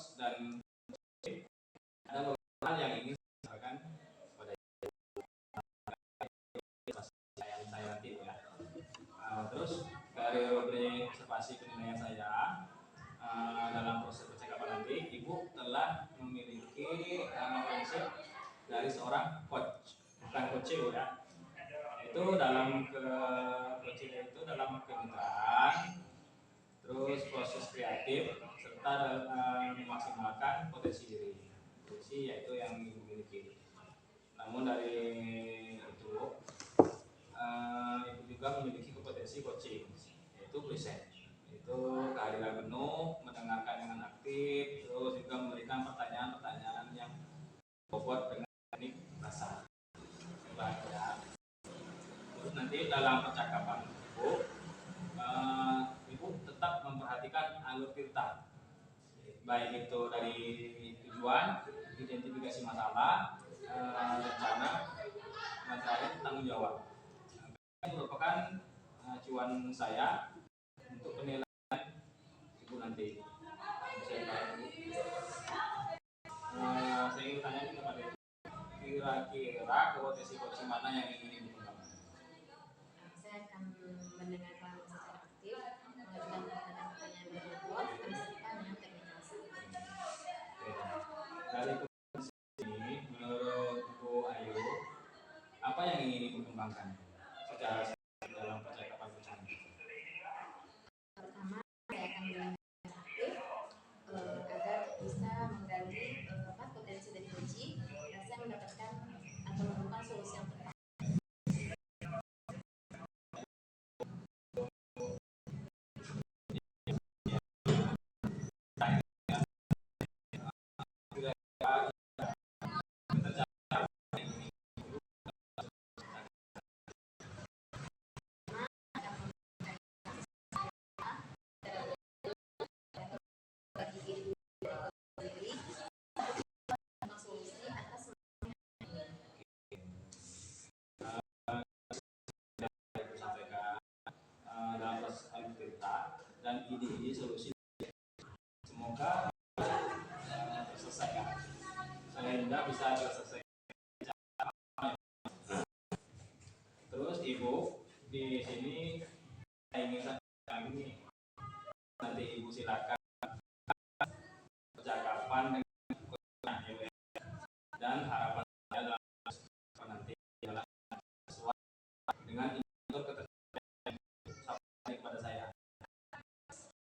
coach dan ada beberapa hal yang ingin saya sampaikan pada saya nanti ya. Terus dari rubrik observasi penilaian saya dalam proses percakapan nanti, Ibu telah memiliki prinsip dari seorang coach, bukan coach ya. Itu dalam itu dalam kemitraan, terus proses kreatif serta memaksimalkan potensi diri. Potensi yaitu yang dimiliki. Namun dari itu Ibu juga memiliki kompetensi coaching, yaitu present. Itu kehadiran penuh, mendengarkan dengan aktif, terus juga memberikan pertanyaan-pertanyaan yang bobot dengan teknik bahasa. Terus nanti dalam percakapan Ibu tetap memperhatikan alur cerita, baik itu dari tujuan, identifikasi masalah, rencana, dan terakhir tanggung jawab. Ini merupakan acuan saya untuk penilaian Ibu nanti. Saya ingin tanya kepada Ibu, kira-kira kompetensi coaching mana yang ingin Ibu kembangkan? Saya akan mendengarkan secara aktif, mengajukan pertanyaan-pertanyaan berbobot, beserta dengan teknik bahasa. Dari kompetensi ini, menurut Bu Ayu, apa yang ingin Ibu kembangkan secara dalam percakapan bersama? Pertama, saya akan mendengarkan aktif agar bisa menggali potensi dari coaching dan saya mendapatkan atau menemukan solusi yang tepat. Dan ide-ide solusi semoga terselesaikan sehingga bisa terselesaikan. Terus Ibu di sini saya ingin sampaikan ini, nanti Ibu silakan percakapan dengan dan harapan saya dalam nanti adalah sesuai dengan input ketersediaan kepada saya.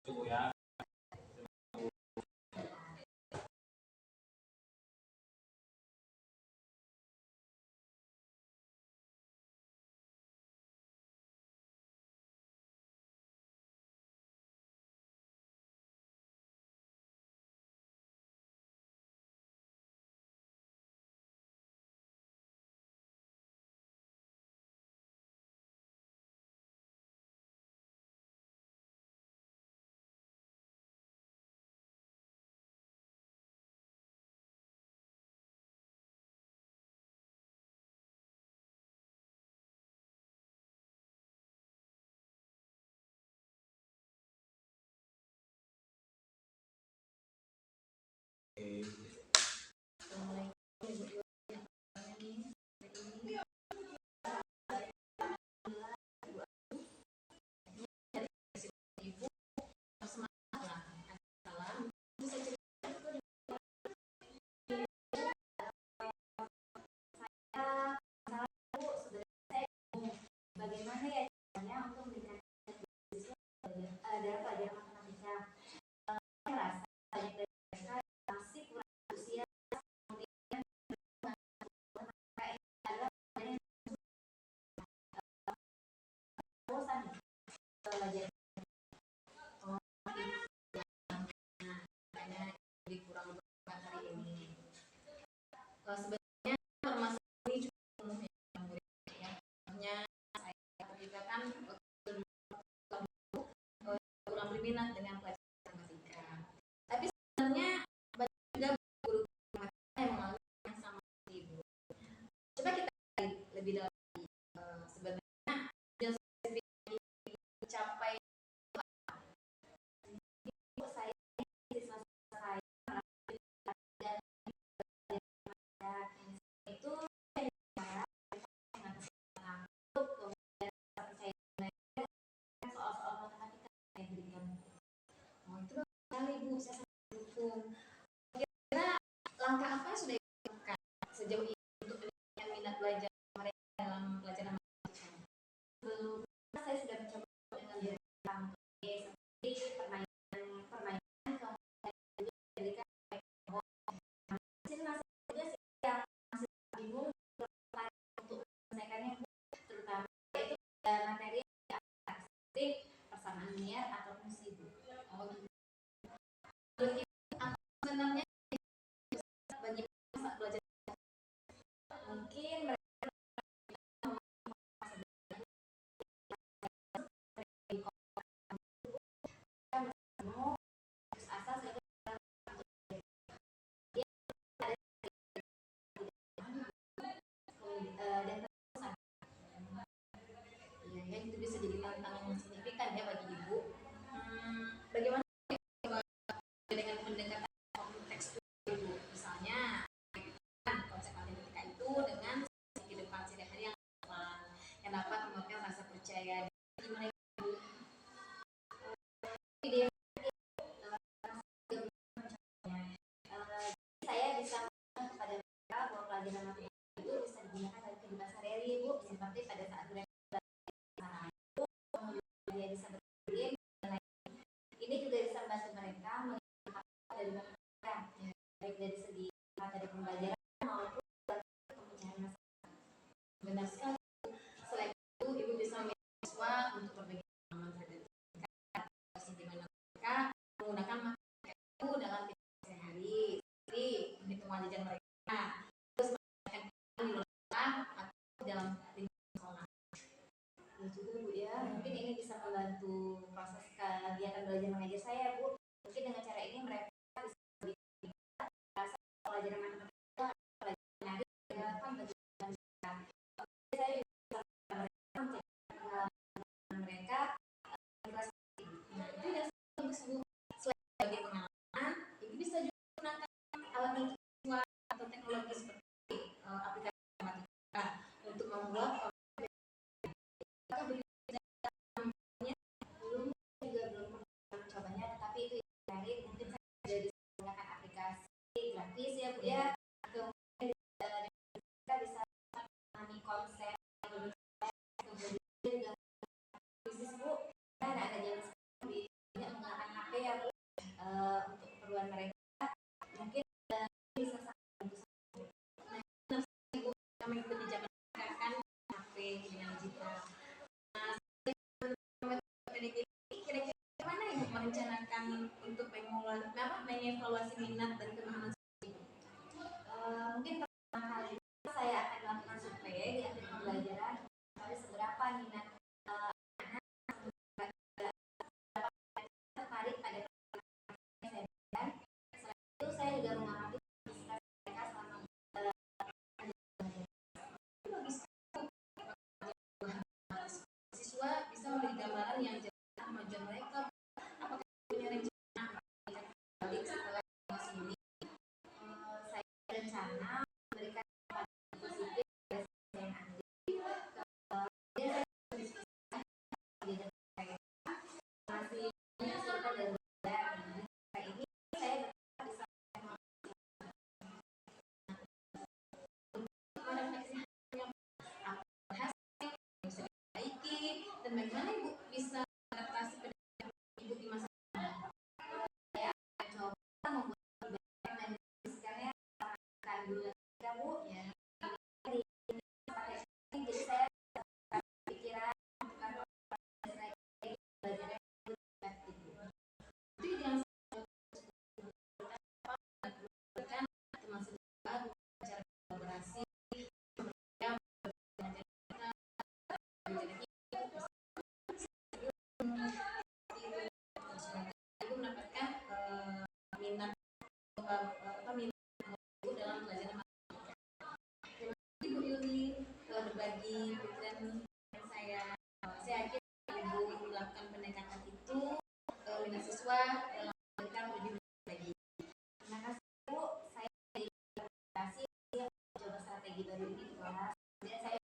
Ibu ya. Bagaimana ya caranya untuk meningkatkan ada pelajaran matematika? Rasa banyak dari mereka masih kurang usia, kemudian adalah bosan belajar. Jadi kurang berbakat hari ini. Sebenarnya permasalahan ini cukup umum ya, murid ya. Hanya saya perhatikan kurang berminat dengan pelajaran matematika. Tapi sebenarnya banyak juga guru matematika yang mengalami yang sama seperti Ibu. Coba kita lihat lebih dalam sebenarnya yang mencapai Saya siswa saya Kira-kira langkah apa yang sudah dilakukan sejauh ini untuk meningkatkan minat belajar mereka dalam pelajaran matematika? Sebelumnya saya sudah mencoba dengan berbagai seperti permainan kemudian juga masih juga sih yang masih bingung untuk menyelesaikannya, terutama yaitu materi yang seperti persamaan linear atau fungsi. Oh, gitu. Menurut Ibu, apa sebenarnya bagi saat belajar? Mungkin mereka mau putus asa sehingga dia ada dan Iya, ya, itu bisa jadi tantangan yang signifikan ya bagi Ibu. Bagaimana coba dengan pendekatan konteks Ibu? Misalnya, konsep matematika itu dengan kehidupan sehari-hari yang dapat memberikan rasa percaya diri. Gimana Ibu? ide saya bisa mengatakan kepada mereka bahwa pelajaran matematika itu bisa digunakan dalam kehidupan sehari-hari, Bu, seperti pada saat mereka dia bisa berpikir dan lain. Ini juga bisa membantu mereka melihat dari matematika, baik dari segi materi pembelajaran maupun pemecahan masalah. Benar sekali. Selain itu, Ibu bisa memilih siswa untuk berbagi pengalaman terhadap matematika, di mana mereka menggunakan matematika itu dalam kehidupan sehari-hari, seperti menghitung jajan mereka, terus menggunakan di luar sekolah atau dalam lingkungan sekolah. Ya juga, Bu, ya. Mungkin ini bisa membantu proses kegiatan belajar mengajar saya, Bu. Mungkin dengan cara ini mereka bisa lebih rasa pelajaran matematika pelajaran menarik ya kan bagi mereka. Saya juga bisa mereka menjadi pengalaman mereka kelas. Nah, itu yang bagus Bu. Selain sebagai pengalaman, Ibu bisa juga menggunakan alat siswa atau teknologi seperti aplikasi matematika untuk membuat Belum juga belum pernah mencobanya, tetapi itu menarik. Mungkin saya sudah bisa menggunakan aplikasi gratis ya, Bu, ya. Kemudian kita bisa memahami konsep yang lebih baik, kemudian juga bisnis, Bu. Kan ada zaman sekarang lebih banyak menggunakan HP ya, Bu, untuk keperluan mereka. Mungkin bisa sangat membantu. Nah, Ibu kami mengikuti zaman sekarang kan HP dengan digital. Kira-kira mana Ibu merencanakan untuk mengevaluasi minat dan pemahaman Ibu? Mungkin pertama kali saya akan melakukan survei di akhir pembelajaran kali seberapa minat tertarik pada pelajaran saya. Selain itu saya juga mengamati intensitas mereka selama Siswa bisa memberi gambaran yang jelas kemajuan mereka. Apakah punya rencana balik setelah evaluasi ini? saya berencana memberikan positif pada siswa yang aktif. Kemudian saya berdiskusikan dengan mereka masih banyak cerita dari belajar. Ini saya berharap bisa Merefleksi yang berhasil, yang bisa diperbaiki, dan bagaimana Ibu bisa adaptasi pada Ibu di masa saya akan coba membuat feedback dan diskusikannya akan dulu ya, Bu. ya. Di pakai ini jadi saya pikiran bukan strategi belajar yang lebih efektif, Bu. Itu yang lakukan teman siswa cara kolaborasi mereka Ibu mendapatkan minat minat Ibu dalam pelajaran matematika. Terima kasih Ibu Yuli telah berbagi pikiran dengan saya. Saya yakin Ibu melakukan pendekatan itu minat siswa dalam mereka lebih lagi. Terima kasih, Bu. Saya terima kasih coba strategi baru ini di kelas. Kemudian saya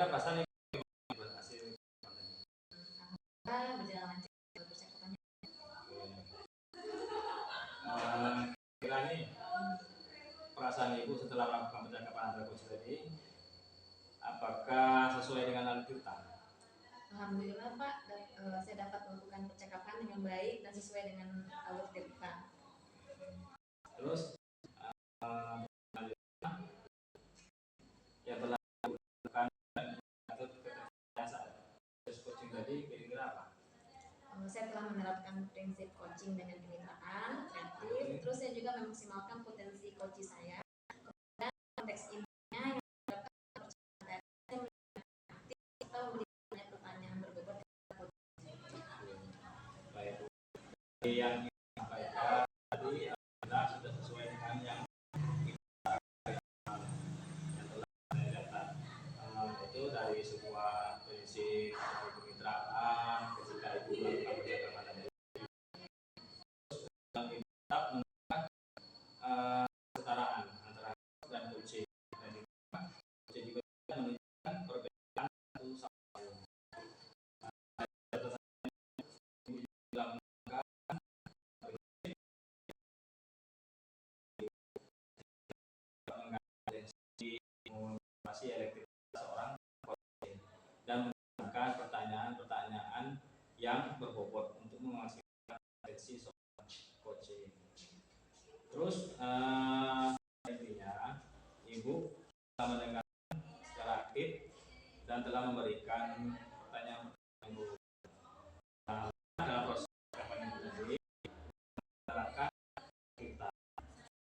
kira-kira perasaan hasil berjalan lancar percakapannya. Kira nih perasaan ibu setelah melakukan percakapan antara coach tadi, apakah sesuai dengan alur cerita? Alhamdulillah Pak, saya dapat melakukan percakapan dengan baik dan sesuai dengan alur cerita. Terus yang telah dilakukan dan atau saat proses coaching tadi kira-kira apa? Saya telah menerapkan prinsip coaching dengan kemitraan, kreatif, terus saya juga memaksimalkan potensi coaching saya. Kemudian konteks intinya yang menerapkan percakapan saya aktif kita memberi banyak pertanyaan berbobot kepada coaching. Baik, yang disampaikan tadi adalah sudah sesuai dengan yang telah saya dapat, itu dari sebuah prinsip kemitraan ketika ibu melakukan percakapan tadi. Tetap menegakkan kesetaraan antara dan coaching. Dan coaching juga menunjukkan perbedaan satu sama lain. Motivasi elektrikitas seorang coaching dan menggunakan pertanyaan-pertanyaan yang berbobot untuk memaksimalkan potensi seorang coaching. Terus intinya ibu telah mendengarkan secara aktif dan telah memberikan pertanyaan-pertanyaan ibu. Dalam proses percakapan ibu tadi menerapkan kita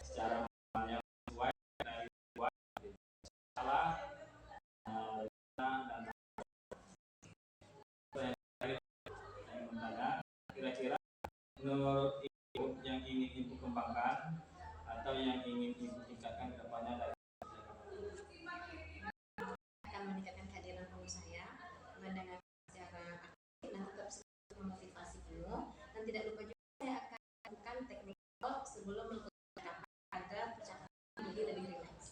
secara yang sesuai dari dua salah dan bertanya kira-kira menurut ibu yang ingin ibu kembangkan atau yang ingin ibu tingkatkan ke depannya dari Akan meningkatkan kehadiran penuh saya, mendengar secara aktif dan tetap memotivasi penuh, dan tidak lupa juga saya akan lakukan teknik talk sebelum melakukan percakapan agar percakapan menjadi lebih rileks.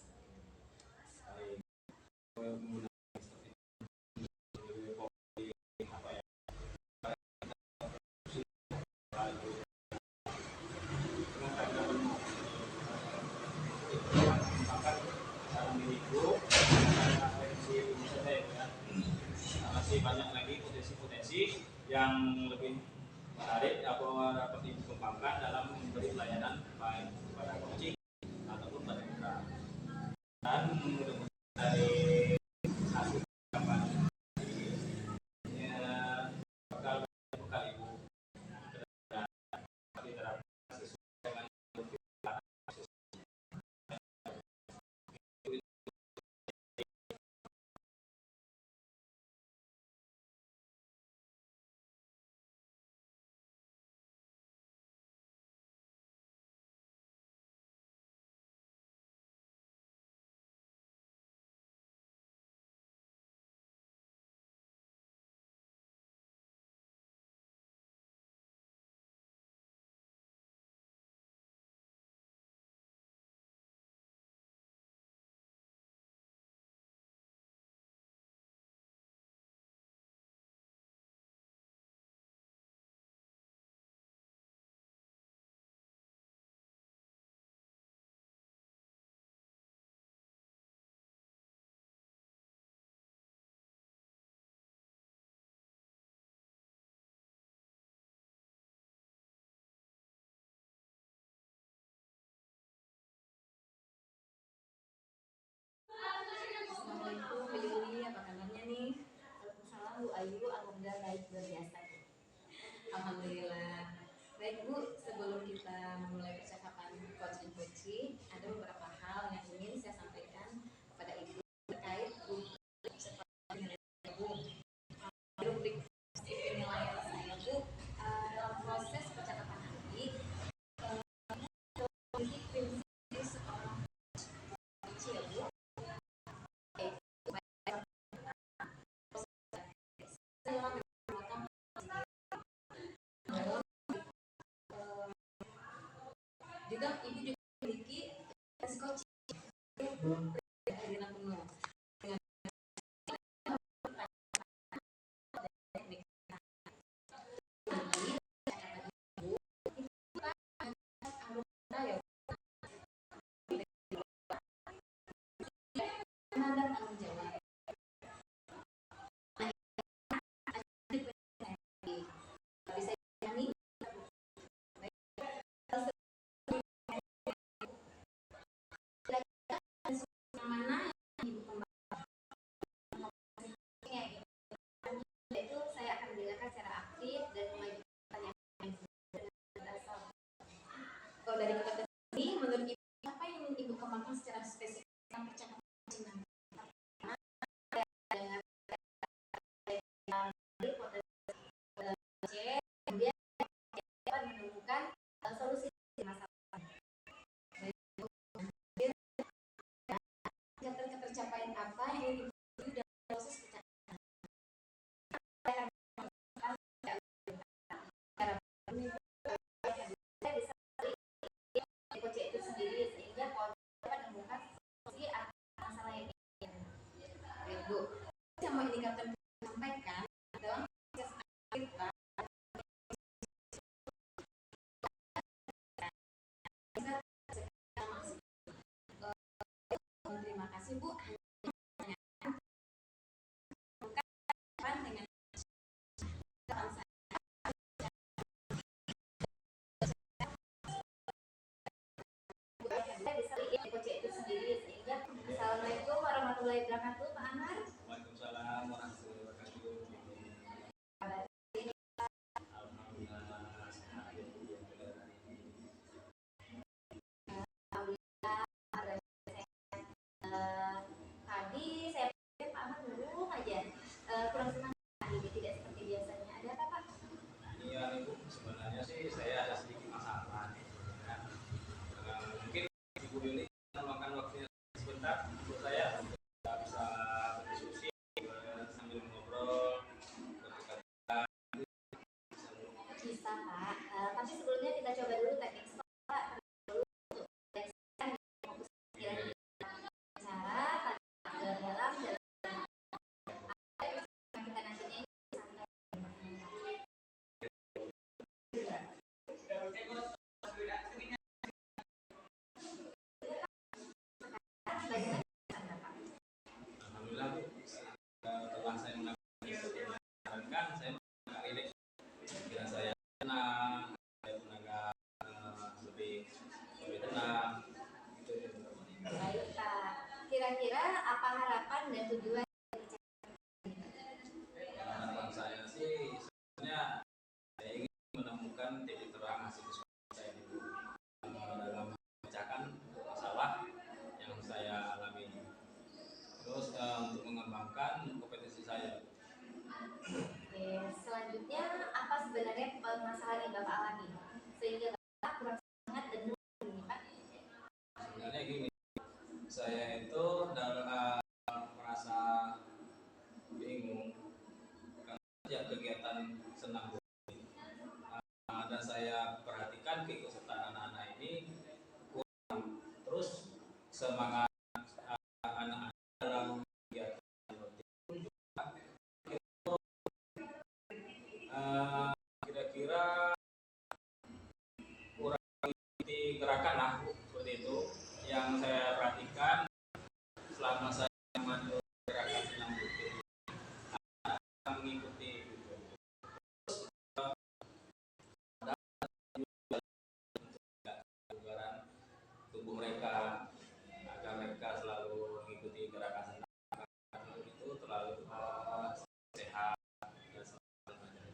Masih banyak lagi potensi-potensi yang lebih menarik atau dapat ibu kembangkan dalam memberi pelayanan baik kepada coaching ataupun pada mitra. Dan mudah-mudahan dari hasil percakapan ini bakal ibu dan diterapkan sesuai dengan Assalamualaikum Bu Yuli, apa kabarnya nih? Waalaikumsalam Bu Ayu, alhamdulillah baik luar biasa. Alhamdulillah. Baik Bu, sebelum kita memulai percakapan coach and coaching, ada beberapa hal yang ingin saya sampaikan kepada Ibu terkait rubrik penilaian Ibu. Rubrik penilaian saya Bu, dalam proses percakapan nanti, memiliki prinsip seorang kecil Bu. Juga ibu juga memiliki coaching kehadiran penuh dengan Bu, yang mau indikator sampaikan dalam proses kita terima kasih Bu dengan Saya bisa lihat coach itu sendiri sehingga Assalamualaikum warahmatullahi wabarakatuh Pak Anwar. Waalaikumsalam warahmatullahi wabarakatuh. Alhamdulillah sehat ya Bu ya. Tadi saya pikir Pak Anwar dulu aja kurang semangat hari ini tidak seperti biasanya. Ada apa Pak? Iya nih Bu, sebenarnya sih saya ada sedikit masalah nih, ya. Mungkin Ibu Yuli meluangkan waktunya sebentar untuk saya untuk kita bisa berdiskusi sambil ngobrol ketika kita Bisa Pak. Tapi sebelumnya kita coba dulu teknik stop Pak. Dulu untuk fokus pikiran cara pada dalam kita nantinya ini Alhamdulillah Bu, setelah saya menyarankan saya agak rileks, pikiran saya tenang, saya pun agak lebih tenang gitu. baik Pak. Kira-kira apa harapan dan tujuan Harapan saya sih sebenarnya saya ingin menemukan titik terang hasil diskusi saya itu dalam memecahkan masalah yang saya alami. Terus untuk mengembangkan kompetensi saya. Oke, selanjutnya apa sebenarnya permasalahan yang Bapak alami sehingga Bapak kurang semangat dan mundur nih Pak? Sebenarnya gini, saya itu merasa bingung karena kegiatan senam dan saya perhatikan keikutsertaan anak-anak ini kurang. Terus semangat anak-anak dalam kegiatan rutin juga itu kira-kira kurang mengikuti gerakan lah seperti itu yang saya perhatikan selama saya memandu gerakan senam rutin mengikuti gitu. Kebugaran tubuh mereka agar mereka selalu mengikuti gerakan senam itu terlalu sehat dan selalu.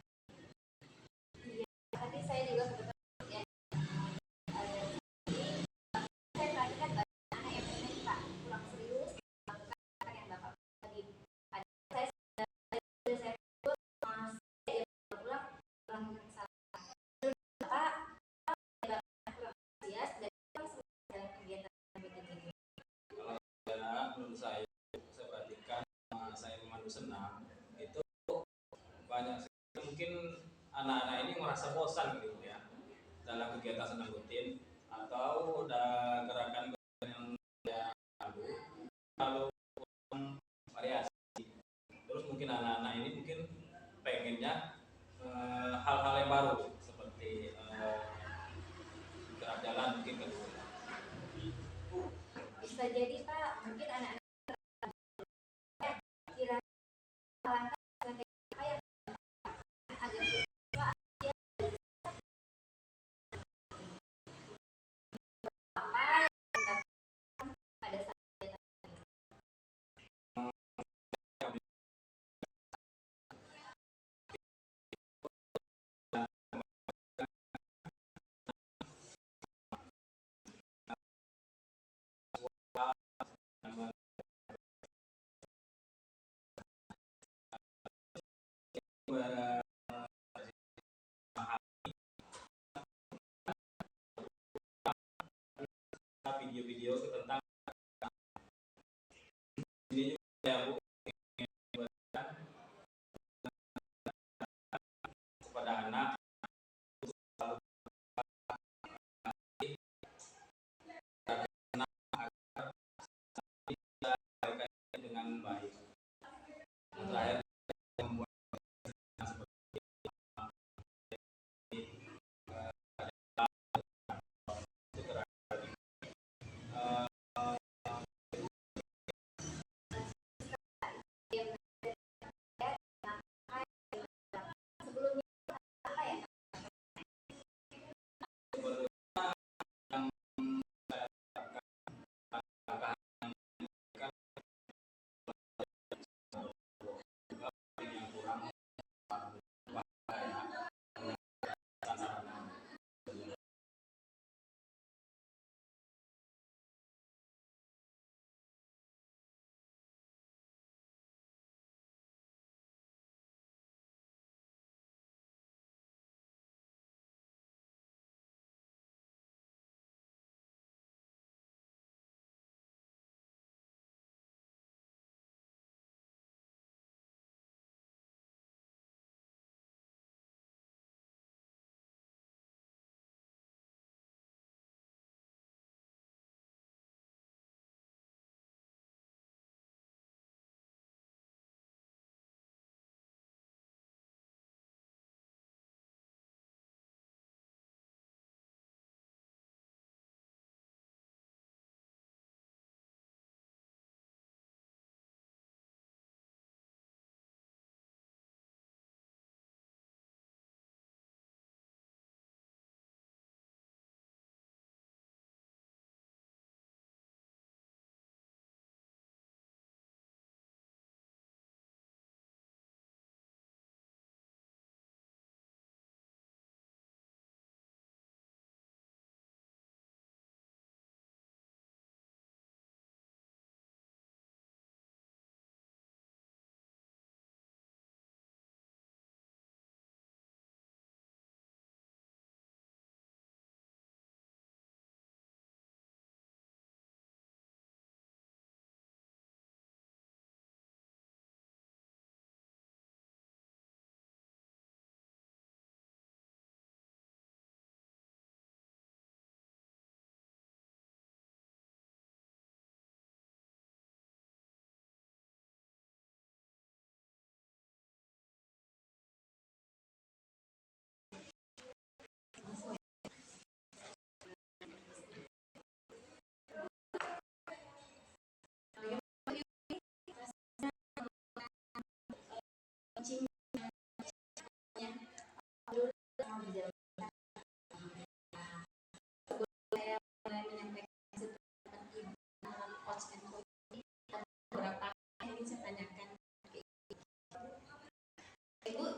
Iya, tadi saya juga kebetulan ya, saya perhatikan banyak anak yang memang Pak kurang serius melakukan gerakan yang Bapak tadi. Saya sudah saya masih berulang melakukan kesalahan. Bapak kurang antusias dan langsung dalam kegiatan begitu. Kalau menurut saya perhatikan saya memandu senam itu banyak sekali mungkin anak-anak ini merasa bosan gitu ya dalam kegiatan senam rutin atau udah gerakan yang dia lalu lalu variasi. Terus mungkin anak-anak ini mungkin pengennya hal-hal yang baru seperti gerak jalan mungkin kedua. Bisa jadi Pak, mungkin anak-anak kira langkah apa yang agar Pak apa yang pada saat Video-video tentang ini juga ya Bu kepada anak dengan baik.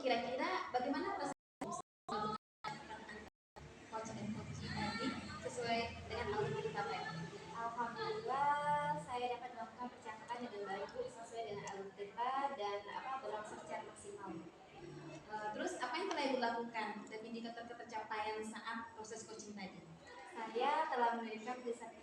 kira-kira bagaimana proses coach dan coach tadi sesuai dengan alur cerita tadi? Alhamdulillah saya dapat melakukan percakapan dengan baik Bu, sesuai dengan alur cerita dan berlangsung secara maksimal. Terus apa yang telah Ibu lakukan dan indikator ketercapaian saat proses coaching tadi? Saya telah memberikan riset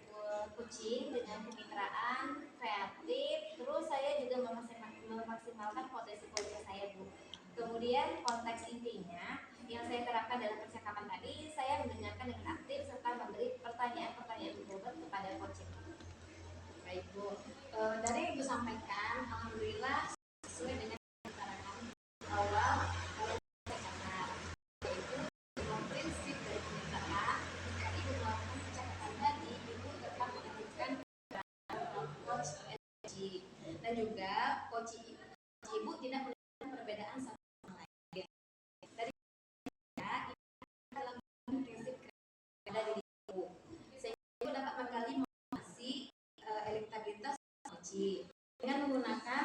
coaching dengan kemitraan, kreatif, terus saya juga memaksimalkan potensi coaching saya Bu. Kemudian konteks intinya yang saya terapkan dalam percakapan tadi, saya mendengarkan dengan aktif serta memberi pertanyaan-pertanyaan berbobot kepada coaching. Baik Bu, dari yang Ibu sampaikan, alhamdulillah sesuai dengan utarakan awal dalam percakapan, yaitu dengan prinsip dari kemitraan. Jika Ibu melakukan percakapan tadi, Ibu tetap menitipkan coach energi dan juga coach Ibu tidak melakukan perbedaan satu sama lain. Dari dalam prinsip ada di Ibu, sehingga Ibu dapat menggali motivasi elektabilitas coaching dengan menggunakan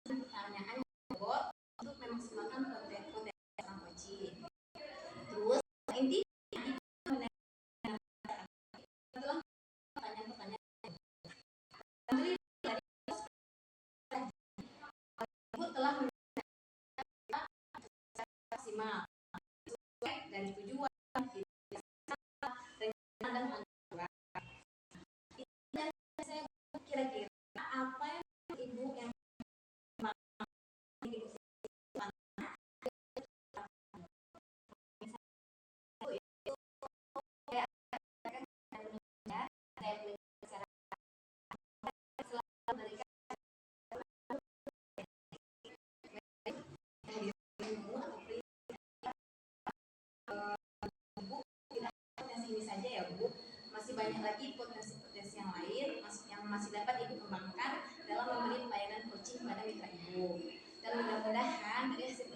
pertanyaan bot untuk memaksimalkan potensi sang coaching. Terus intinya Ibu menanyakan pertanyaan-pertanyaan dari Ibu telah maksimal sesuai dari tujuan rencana dan anggaran. Dan saya kira-kira apa yang Ibu yang Ibu ini saja ya Bu, masih banyak lagi potensi-potensi yang lain yang masih dapat Ibu kembangkan dalam memberi pelayanan coaching pada mitra Ibu. Dan mudah-mudahan dari hasil